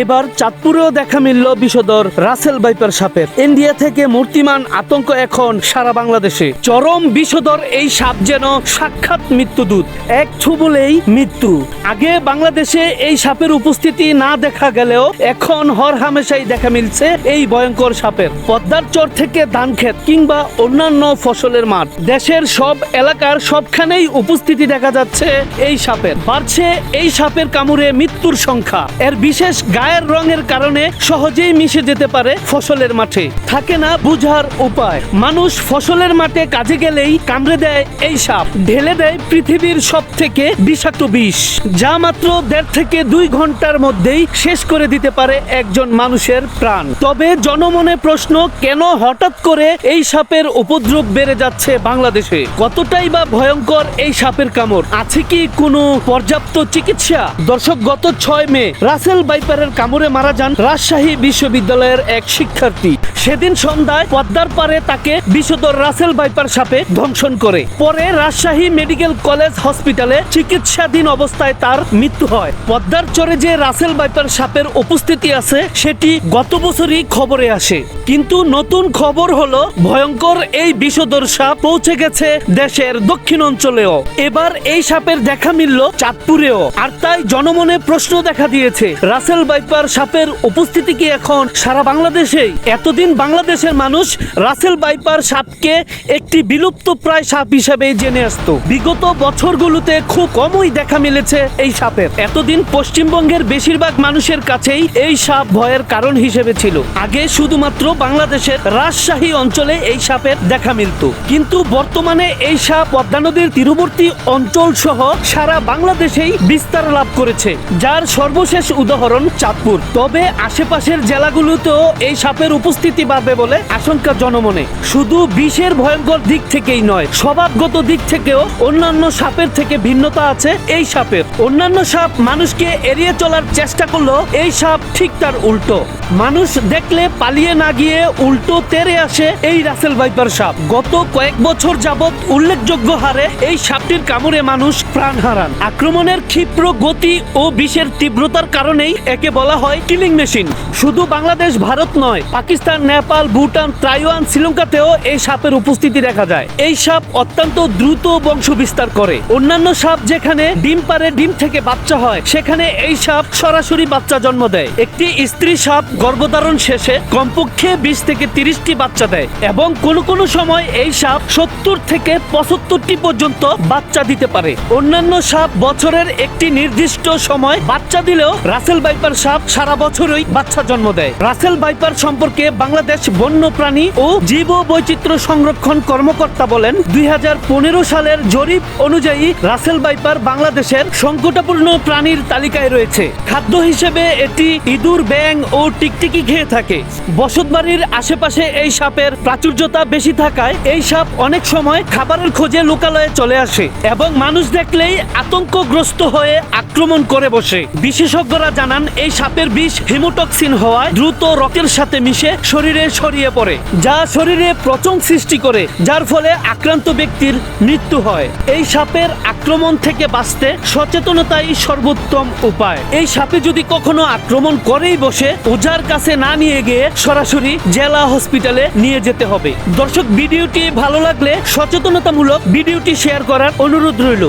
এবার চাঁদপুরেও দেখা মিলল বিষধর রাসেল ভাইপার সাপের। ইন্ডিয়া থেকে মূর্তিমান আতঙ্ক এখন সারা বাংলাদেশে। চরম বিষধর এই সাপ যেন সাক্ষাৎ মৃত্যুদূত, এক ছুবলেই মৃত্যু। আগে বাংলাদেশে এই সাপের উপস্থিতি না দেখা গেলেও এখন হরহামেশাই দেখা মিলছে এই ভয়ঙ্কর সাপের। পদ্মার চর থেকে ধানক্ষেত কিংবা অন্যান্য ফসলের মাঠ, দেশের সব এলাকার সবখানেই উপস্থিতি দেখা যাচ্ছে এই সাপের। বাড়ছে এই সাপের কামড়ে মৃত্যুর সংখ্যা। এর বিশেষ গায়ের রঙের কারণে সহজেই মিশে যেতে পারে ফসলের মাঠে, থাকে না বুঝার উপায়। মানুষ ফসলের মাঠে কাজে গেলেই কামড়ে দেয় এই সাপ, ঢেলে দেয় পৃথিবীর সব থেকে বিষাক্ত বিষ, যা মাত্র 1.5 থেকে 2 ঘন্টার মধ্যেই শেষ করে দিতে পারে একজন মানুষের প্রাণ। তবে জনমনে প্রশ্ন, কেন হঠাৎ করে এই সাপের উপদ্রব বেড়ে যাচ্ছে বাংলাদেশে? কতটাই বা ভয়ঙ্কর এই সাপের কামড়? আছে কি কোনো পর্যাপ্ত চিকিৎসা? দর্শক, গত 6 মে রাসেল ভাইপারের কামড়ে মারা যান রাজশাহী বিশ্ববিদ্যালয়ের এক শিক্ষার্থী। সেদিন সন্ধ্যায় পদ্মার পারে তাকে বিষধর রাসেল ভাইপার সাপে দংশন করে। পরে রাজশাহী মেডিকেল কলেজ হসপিটালে চিকিৎসাধীন অবস্থায় তার মৃত্যু হয়। পদ্মার চরে যে রাসেল ভাইপার সাপের উপস্থিতি আছে সেটি গত বছরই খবরে আসে, কিন্তু নতুন খবর হলো ভয়ঙ্কর এই বিষধর সাপ পৌঁছে গেছে দেশের দক্ষিণ অঞ্চলেও। এবার এই সাপের দেখা মিলল চাঁদপুরেও। আর তাই জনমনে প্রশ্ন দেখা দিয়েছে, রাসেল ভাইপার সাপের উপস্থিতি কি এখন সারা বাংলাদেশেই? এতদিন বাংলাদেশের মানুষ রাসেল ভাইপার সাপকে একটি বিলুপ্ত প্রায় সাপ হিসেবে জেনে আসত। বিগত বছরগুলোতে খুব কমই দেখা মিলেছে এই সাপের। এতদিন পশ্চিমবঙ্গের বেশিরভাগ মানুষের কাছেই এই সাপ ভয়ের কারণ হিসেবে ছিল। আগে শুধুমাত্র বাংলাদেশের রাজশাহী অঞ্চলে এই সাপের দেখা মিলত, কিন্তু বর্তমানে এই সাপ পদ্মা নদীর তীরবর্তী অঞ্চল সহ সারা বাংলাদেশেই বিস্তার লাভ করেছে, যার সর্বশেষ উদাহরণ চাঁদপুর। তবে আশেপাশের জেলাগুলোতেও এই সাপের উপস্থিতি বাড়বে বলে আশঙ্কা জনমনে। শুধু বিষের ভয়ঙ্কর দিক থেকেই নয়, স্বভাবগত দিক থেকেও অন্যান্য সাপের থেকে ভিন্নতা আছে এই সাপের। অন্যান্য সাপ মানুষকে এড়িয়ে চলার চেষ্টা করলেও এই সাপ ঠিক তার উল্টো। মানুষ দেখলে পালিয়ে না গিয়ে উল্টো তেড়ে আসে এই রাসেল ভাইপার সাপ। গত কয়েক বছর যাবৎ উল্লেখযোগ্য হারে এই সাপটির কামড়ে মানুষ প্রাণ হারান। আক্রমণের ক্ষিপ্র গতি ও বিষের তীব্রতার কারণেই একে বলা হয় কিলিং মেশিন। শুধু বাংলাদেশ, ভারত নয়, পাকিস্তান, নেপাল, ভুটান, তাইওয়ান, শ্রীলঙ্কাতেও এই সাপের উপস্থিতি দেখা যায়। এই সাপ অত্যন্ত দ্রুত বংশ বিস্তার করে। অন্যান্য সাপ যেখানে ডিম পারে, ডিম থেকে বাচ্চা হয়, সেখানে এই সাপ সরাসরি বাচ্চা জন্ম দেয়। একটি স্ত্রী সাপ গর্ভধারণ শেষে কমপক্ষে 20 থেকে 30টি বাচ্চা দেয়, এবং কোনো সময় এই সাপ 70 থেকে 75টি পর্যন্ত বাচ্চা দিতে পারে। অন্যান্য সাপ বছরের একটি নির্দিষ্ট সময় বাচ্চা দিলেও রাসেল ভাইপার সাপ সারা বছরই বাচ্চা জন্ম দেয়। রাসেল ভাইপার সম্পর্কে বাংলাদেশ বন্যপ্রাণী ও জীব বৈচিত্র্য সংরক্ষণ কর্মকর্তা বলেন, 2015 সালের জরিপ অনুযায়ী রাসেল ভাইপার বাংলাদেশের সংকটাপূর্ণ প্রাণীর তালিকায় রয়েছে। খাদ্য হিসেবে এটি ইঁদুর, ব্যাঙ ও টিকটিকি খেয়ে থাকে। বসতবাড়ির আশেপাশে এই সাপের প্রাচুর্যতা বেশি থাকায় এই সাপ অনেক সময় খাবারের খোঁজে লোকালয়ে চলে আসে এবং মানুষ দেখলেই আতঙ্কগ্রস্ত হয়ে আক্রমণ করে বসে। বিশেষজ্ঞরা জানান, এই সাপের বিষ হিমোটক্সিন হওয়ায় দ্রুত রক্তের সাথে মিশে শরীরে ছড়িয়ে পড়ে, যা শরীরে পচন সৃষ্টি করে, যার ফলে আক্রান্ত ব্যক্তির মৃত্যু হয়। এই সাপের আক্রমণ থেকে বাঁচতে সচেতনতাই সর্বোত্তম উপায়। এই সাপে যদি কখনো আক্রমণ করেই বসে, ওঝার কাছে না নিয়ে গিয়ে সরাসরি জেলা হসপিটালে নিয়ে যেতে হবে। দর্শক, ভিডিওটি ভালো লাগলে সচেতনতামূলক ভিডিওটি শেয়ার করার অনুরোধ রইল।